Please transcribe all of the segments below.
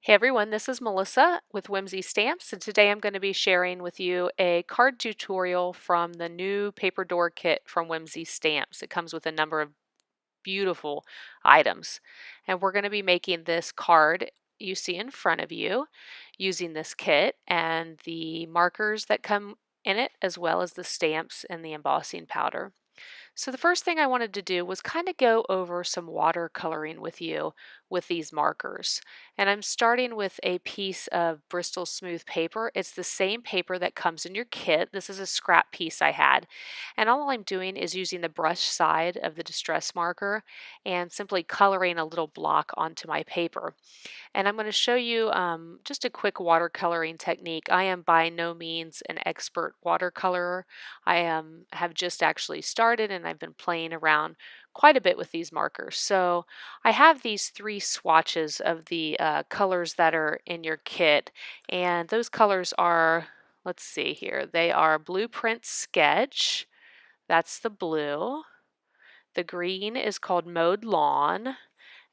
Hey everyone, this is Melissa with Whimsy Stamps, and today I'm going to be sharing with you a card tutorial from the new paper door kit from Whimsy Stamps. It comes with a number of beautiful items, and we're going to be making this card you see in front of you using this kit and the markers that come in it, as well as the stamps and the embossing powder. So the first thing I wanted to do was kind of go over some watercoloring with you with these markers. And I'm starting with a piece of Bristol Smooth paper. It's the same paper that comes in your kit. This is a scrap piece I had. And all I'm doing is using the brush side of the distress marker and simply coloring a little block onto my paper. And I'm going to show you just a quick watercoloring technique. I am by no means an expert watercolorer. I have just actually started and I've been playing around quite a bit with these markers. So I have these three swatches of the colors that are in your kit, and those colors are, let's see here, they are Blueprint Sketch, that's the blue. The green is called Mowed Lawn,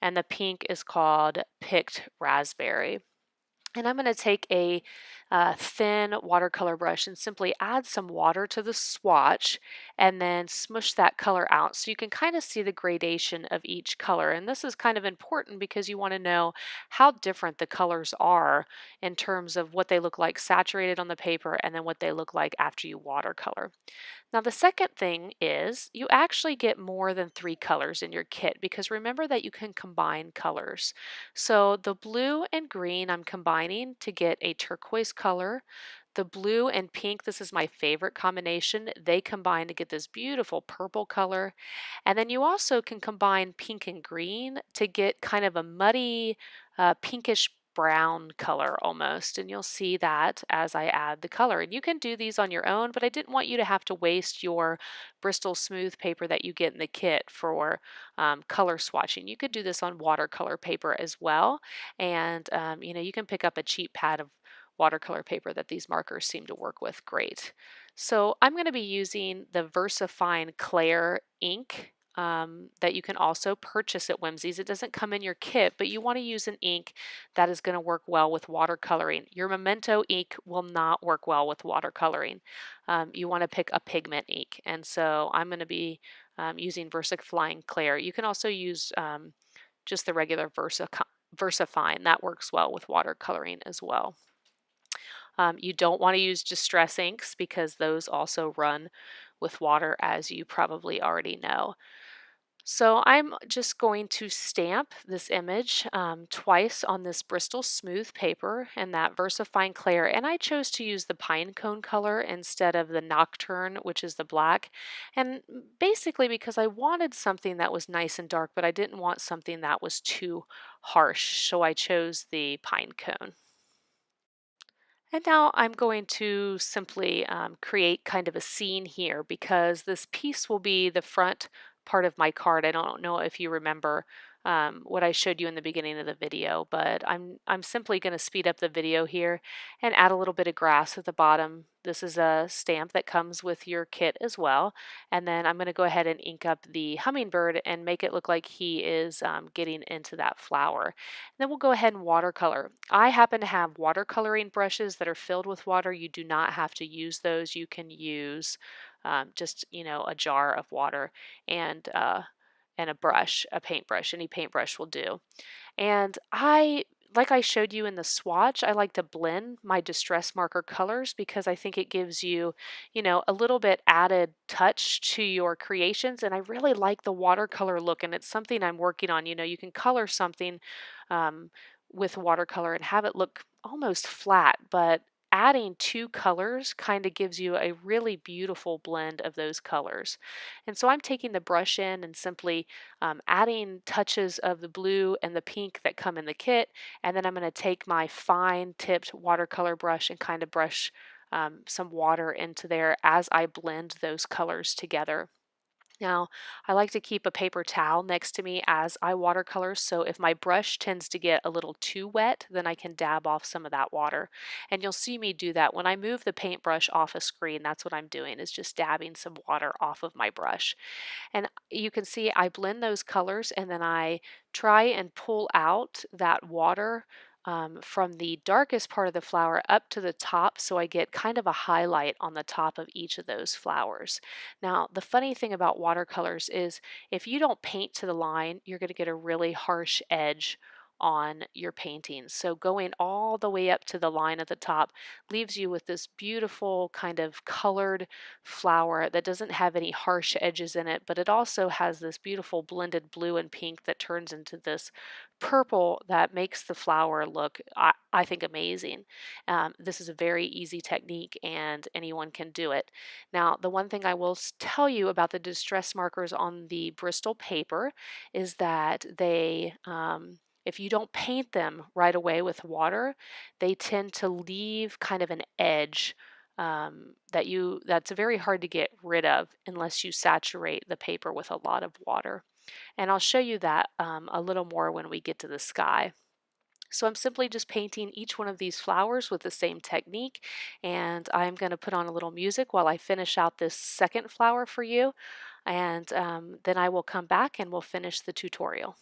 and the pink is called Picked Raspberry. And I'm going to take a thin watercolor brush and simply add some water to the swatch and then smush that color out so you can kind of see the gradation of each color. And this is kind of important because you want to know how different the colors are in terms of what they look like saturated on the paper and then what they look like after you watercolor. Now, the second thing is you actually get more than three colors in your kit because remember that you can combine colors. So the blue and green I'm combining to get a turquoise color. The blue and pink, this is my favorite combination. They combine to get this beautiful purple color. And then you also can combine pink and green to get kind of a muddy, pinkish brown color almost, and you'll see that as I add the color. And you can do these on your own, but I didn't want you to have to waste your Bristol Smooth paper that you get in the kit for color swatching. You could do this on watercolor paper as well, and you can pick up a cheap pad of watercolor paper that these markers seem to work with great. So I'm going to be using the VersaFine Clair ink that you can also purchase at Whimsy's. It doesn't come in your kit, but you want to use an ink that is going to work well with watercoloring. Your Memento ink will not work well with watercoloring. You want to pick a pigment ink, and so I'm going to be using VersaFine Clair. You can also use just the regular VersaFine. That works well with watercoloring as well. You don't want to use distress inks because those also run with water, as you probably already know. So I'm just going to stamp this image twice on this Bristol Smooth paper and that VersaFine Clair, and I chose to use the pine cone color instead of the Nocturne, which is the black, and basically because I wanted something that was nice and dark, but I didn't want something that was too harsh, so I chose the pine cone. And now I'm going to simply create kind of a scene here because this piece will be the front part of my card. I don't know if you remember what I showed you in the beginning of the video, but I'm simply going to speed up the video here and add a little bit of grass at the bottom. This is a stamp that comes with your kit as well. And then I'm going to go ahead and ink up the hummingbird and make it look like he is getting into that flower. Then we'll go ahead and watercolor. I happen to have watercoloring brushes that are filled with water. You do not have to use those. You can use just a jar of water and a brush, a paintbrush. Any paintbrush will do. And like I showed you in the swatch, I like to blend my distress marker colors because I think it gives you, a little bit added touch to your creations. And I really like the watercolor look, and it's something I'm working on. You can color something um, with watercolor and have it look almost flat, but adding two colors kind of gives you a really beautiful blend of those colors. And so I'm taking the brush in and simply adding touches of the blue and the pink that come in the kit, and then I'm going to take my fine tipped watercolor brush and kind of brush some water into there as I blend those colors together. Now, I like to keep a paper towel next to me as I watercolor, so if my brush tends to get a little too wet, then I can dab off some of that water. And you'll see me do that. When I move the paintbrush off a screen, that's what I'm doing, is just dabbing some water off of my brush. And you can see I blend those colors and then I try and pull out that water from the darkest part of the flower up to the top, so I get kind of a highlight on the top of each of those flowers. Now, the funny thing about watercolors is if you don't paint to the line, you're going to get a really harsh edge on your painting. So going all the way up to the line at the top leaves you with this beautiful kind of colored flower that doesn't have any harsh edges in it, but it also has this beautiful blended blue and pink that turns into this purple that makes the flower look, I think, amazing. This is a very easy technique and anyone can do it. Now, the one thing I will tell you about the distress markers on the Bristol paper is that if you don't paint them right away with water, they tend to leave kind of an edge that's very hard to get rid of unless you saturate the paper with a lot of water. And I'll show you that a little more when we get to the sky. So I'm simply just painting each one of these flowers with the same technique, and I'm going to put on a little music while I finish out this second flower for you, and then I will come back and we'll finish the tutorial.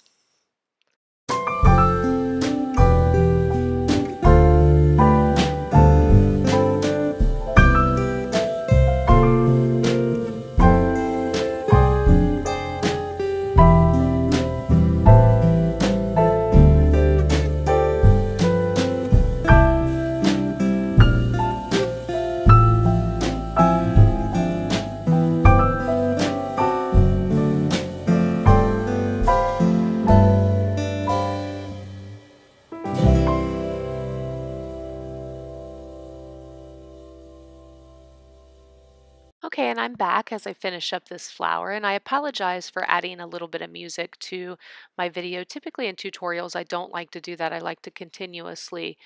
Okay, and I'm back as I finish up this flower, and I apologize for adding a little bit of music to my video. Typically in tutorials, I don't like to do that. I like to continuously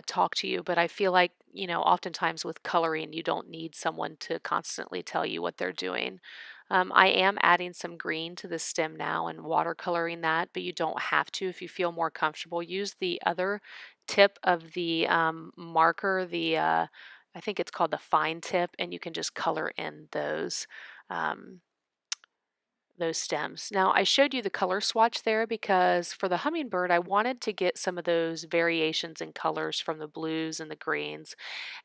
talk to you, but I feel like, oftentimes with coloring, you don't need someone to constantly tell you what they're doing. I am adding some green to the stem now and watercoloring that, but you don't have to if you feel more comfortable. Use the other tip of the marker, I think it's called the fine tip, and you can just color in um, those stems. Now, I showed you the color swatch there because for the hummingbird, I wanted to get some of those variations in colors from the blues and the greens.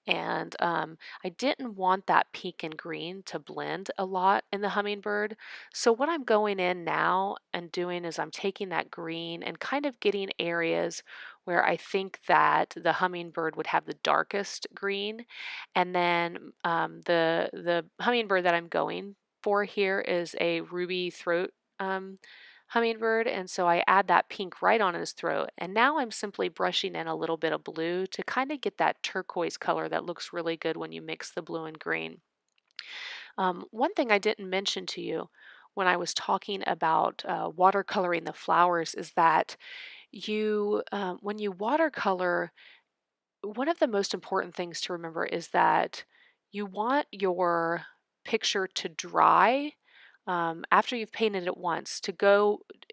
And I didn't want that pink and green to blend a lot in the hummingbird. So what I'm going in now and doing is I'm taking that green and kind of getting areas where I think that the hummingbird would have the darkest green. And then the hummingbird that I'm going for here is a ruby throat um, hummingbird, and so I add that pink right on his throat. And now I'm simply brushing in a little bit of blue to kind of get that turquoise color that looks really good when you mix the blue and green. One thing I didn't mention to you when I was talking about watercoloring the flowers is that when you watercolor, one of the most important things to remember is that you want your picture to dry after you've painted it once.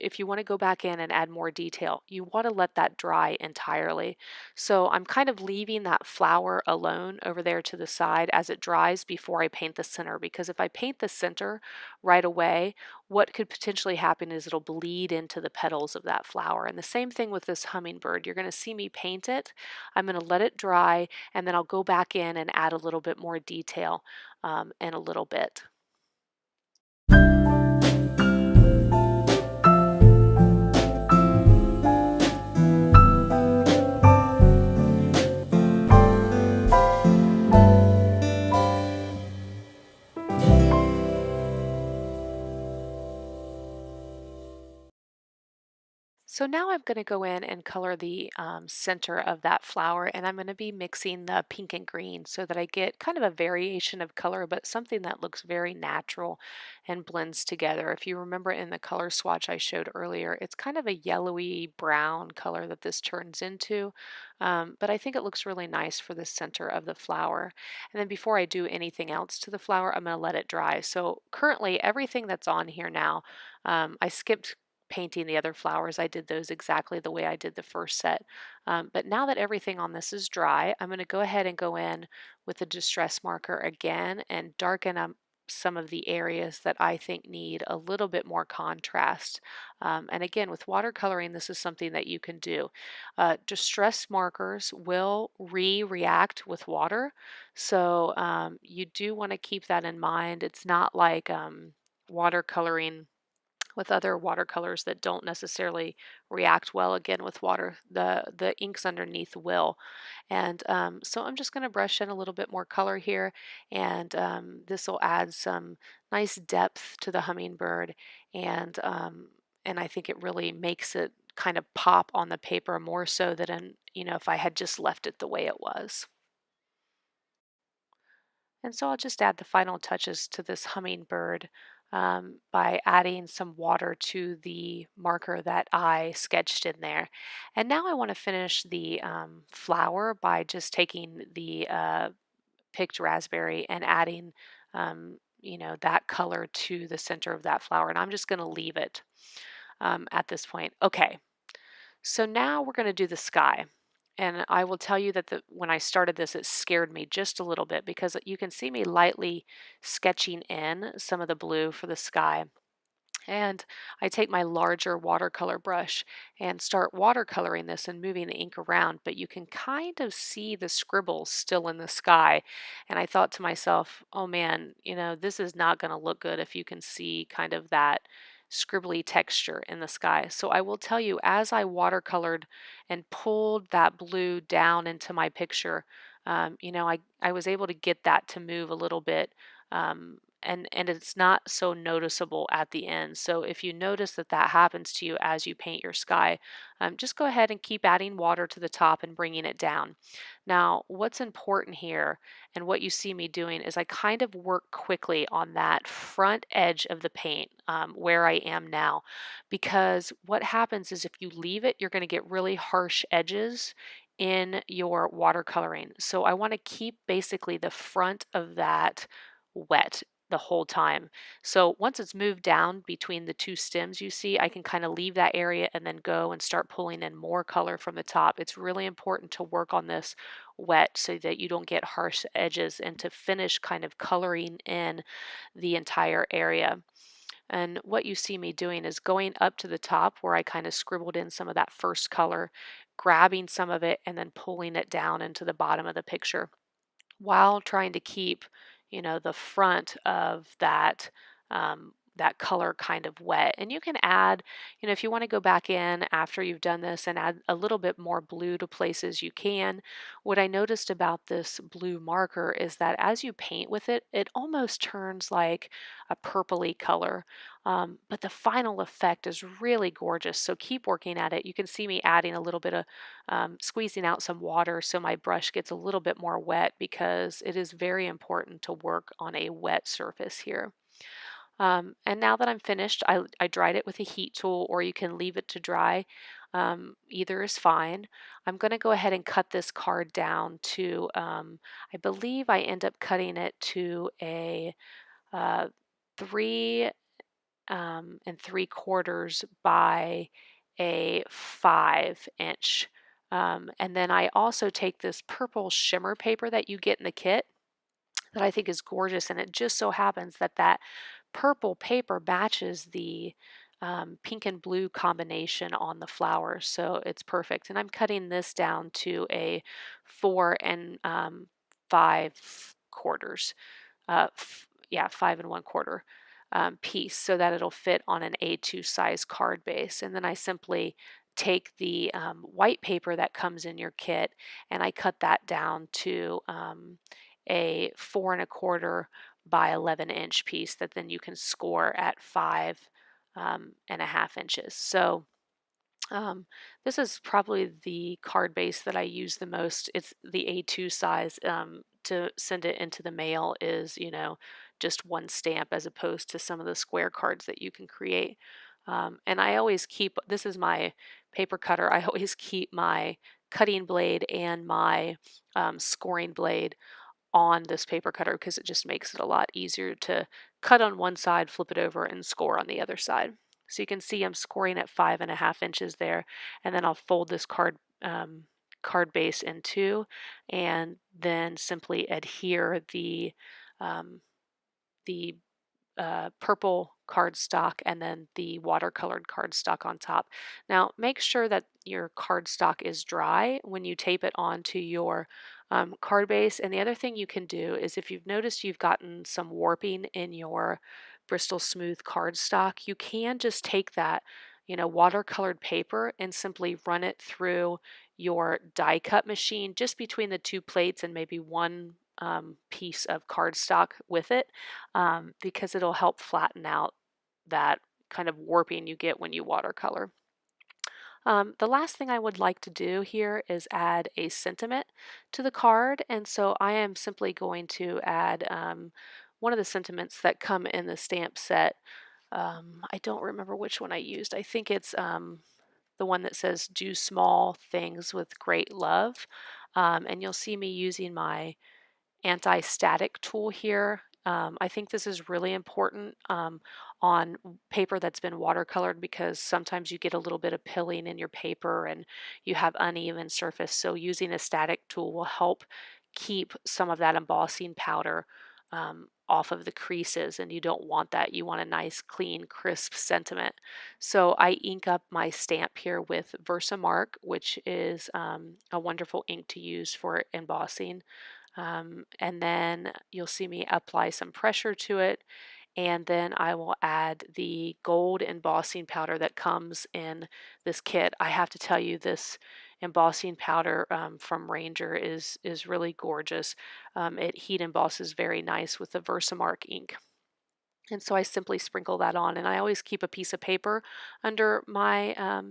If you want to go back in and add more detail, you want to let that dry entirely. So I'm kind of leaving that flower alone over there to the side as it dries before I paint the center, because if I paint the center right away, what could potentially happen is it'll bleed into the petals of that flower. And the same thing with this hummingbird. You're going to see me paint it. I'm going to let it dry, and then I'll go back in and add a little bit more detail in a little bit. So now I'm going to go in and color the center of that flower, and I'm going to be mixing the pink and green so that I get kind of a variation of color, but something that looks very natural and blends together. If you remember in the color swatch I showed earlier, it's kind of a yellowy brown color that this turns into, but I think it looks really nice for the center of the flower. And then before I do anything else to the flower, I'm going to let it dry. So currently everything that's on here now, I skipped painting the other flowers. I did those exactly the way I did the first set. But now that everything on this is dry, I'm going to go ahead and go in with the distress marker again and darken some of the areas that I think need a little bit more contrast. And again, with watercoloring, this is something that you can do. Distress markers will react with water, so you do want to keep that in mind. It's not like watercoloring with other watercolors that don't necessarily react well again with water. The inks underneath will. And so I'm just going to brush in a little bit more color here, and this will add some nice depth to the hummingbird, and I think it really makes it kind of pop on the paper more so than if I had just left it the way it was. And so I'll just add the final touches to this hummingbird by adding some water to the marker that I sketched in there. And now I want to finish the flower by just taking the picked raspberry and adding, that color to the center of that flower. And I'm just going to leave it at this point. Okay, so now we're going to do the sky. And I will tell you that when I started this, it scared me just a little bit because you can see me lightly sketching in some of the blue for the sky. And I take my larger watercolor brush and start watercoloring this and moving the ink around, but you can kind of see the scribbles still in the sky. And I thought to myself, oh man, this is not going to look good if you can see kind of that scribbly texture in the sky. So I will tell you, as I watercolored and pulled that blue down into my picture, I was able to get that to move a little bit. And it's not so noticeable at the end. So if you notice that that happens to you as you paint your sky, just go ahead and keep adding water to the top and bringing it down. Now, what's important here and what you see me doing is I kind of work quickly on that front edge of the paint where I am now, because what happens is if you leave it, you're going to get really harsh edges in your watercoloring. So I want to keep basically the front of that wet the whole time. So once it's moved down between the two stems, you see, I can kind of leave that area and then go and start pulling in more color from the top. It's really important to work on this wet so that you don't get harsh edges and to finish kind of coloring in the entire area. And what you see me doing is going up to the top where I kind of scribbled in some of that first color, grabbing some of it and then pulling it down into the bottom of the picture while trying to keep, the front of that color kind of wet. And you can add, if you want to go back in after you've done this and add a little bit more blue to places, you can. What I noticed about this blue marker is that as you paint with it, it almost turns like a purpley color. But the final effect is really gorgeous. So keep working at it. You can see me adding a little bit of squeezing out some water so my brush gets a little bit more wet, because it is very important to work on a wet surface here. And now that I'm finished, I dried it with a heat tool, or you can leave it to dry. Either is fine. I'm going to go ahead and cut this card down to, I believe I end up cutting it to a uh, 3 and 3/4 by a 5 inch. And then I also take this purple shimmer paper that you get in the kit that I think is gorgeous, and it just so happens that that purple paper matches the pink and blue combination on the flower, so it's perfect. And I'm cutting this down to a 4 and 5/4, yeah, 5 and 1/4 piece, so that it'll fit on an A2 size card base. And then I simply take the white paper that comes in your kit and I cut that down to a 4 1/4 by 11 inch piece that then you can score at 5 1/2 inches. So this is probably the card base that I use the most. It's the A2 size. To send it into the mail is, just one stamp as opposed to some of the square cards that you can create. And I always keep, this is my paper cutter, I always keep my cutting blade and my scoring blade on this paper cutter because it just makes it a lot easier to cut on one side, flip it over, and score on the other side. So you can see I'm scoring at 5 1/2 inches there, and then I'll fold this card base in two, and then simply adhere um, the purple cardstock and then the watercolored cardstock on top. Now, make sure that your cardstock is dry when you tape it onto your card base. And the other thing you can do is if you've noticed you've gotten some warping in your Bristol Smooth cardstock, you can just take that, watercolored paper and simply run it through your die cut machine just between the two plates and maybe one piece of cardstock with it, because it'll help flatten out that kind of warping you get when you watercolor. The last thing I would like to do here is add a sentiment to the card, and so I am simply going to add one of the sentiments that come in the stamp set. I don't remember which one I used. I think it's the one that says "Do small things with great love," and you'll see me using my anti-static tool here. I think this is really important on paper that's been watercolored because sometimes you get a little bit of pilling in your paper and you have uneven surface. So using a static tool will help keep some of that embossing powder off of the creases, and you don't want that. You want a nice, clean, crisp sentiment. So I ink up my stamp here with Versamark, which is a wonderful ink to use for embossing. And then you'll see me apply some pressure to it, and then I will add the gold embossing powder that comes in this kit. I have to tell you, this embossing powder from Ranger is really gorgeous. It heat embosses very nice with the Versamark ink. And so I simply sprinkle that on, and I always keep a piece of paper under my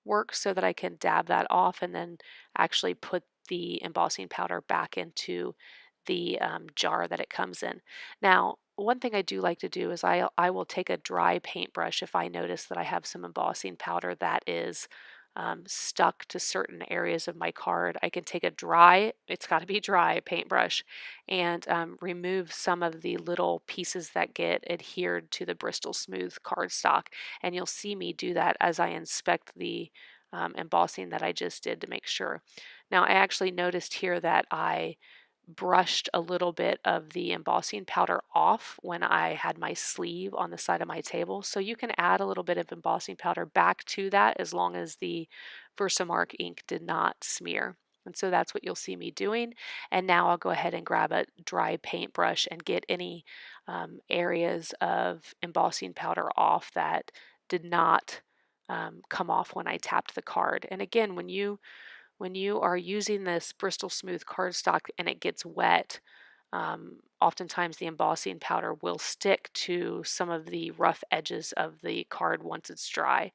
work so that I can dab that off and then actually put the embossing powder back into the jar that it comes in. Now, one thing I do like to do is I will take a dry paintbrush if I notice that I have some embossing powder that is stuck to certain areas of my card. I can take a dry, it's got to be dry paintbrush, and remove some of the little pieces that get adhered to the Bristol Smooth cardstock. And you'll see me do that as I inspect the embossing that I just did to make sure. Now, I actually noticed here that I brushed a little bit of the embossing powder off when I had my sleeve on the side of my table. So you can add a little bit of embossing powder back to that as long as the Versamark ink did not smear. And so that's what you'll see me doing. And now I'll go ahead and grab a dry paintbrush and get any areas of embossing powder off that did not come off when I tapped the card. And again, when you are using this Bristol Smooth cardstock and it gets wet, oftentimes the embossing powder will stick to some of the rough edges of the card once it's dry.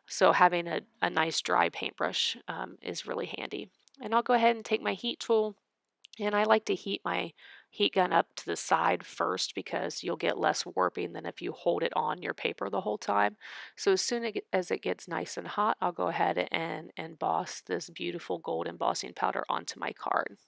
So having a nice dry paintbrush is really handy. And I'll go ahead and take my heat tool, and I like to heat my heat gun up to the side first because you'll get less warping than if you hold it on your paper the whole time. So as soon as it gets nice and hot, I'll go ahead and emboss this beautiful gold embossing powder onto my card.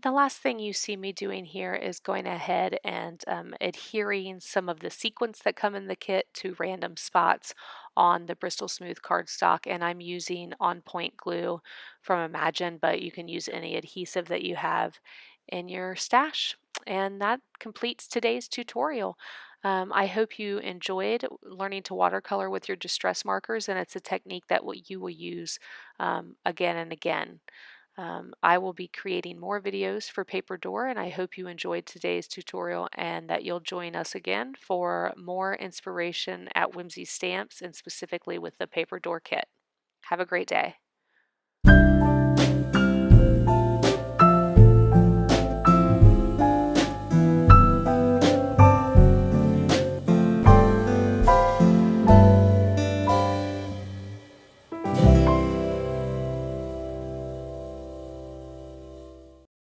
The last thing you see me doing here is going ahead and adhering some of the sequins that come in the kit to random spots on the Bristol Smooth cardstock, and I'm using on point glue from Imagine, but you can use any adhesive that you have in your stash. And that completes today's tutorial. I hope you enjoyed learning to watercolor with your distress markers, and it's a technique that you will use again and again. I will be creating more videos for Paper Door, and I hope you enjoyed today's tutorial and that you'll join us again for more inspiration at Whimsy Stamps and specifically with the Paper Door kit. Have a great day.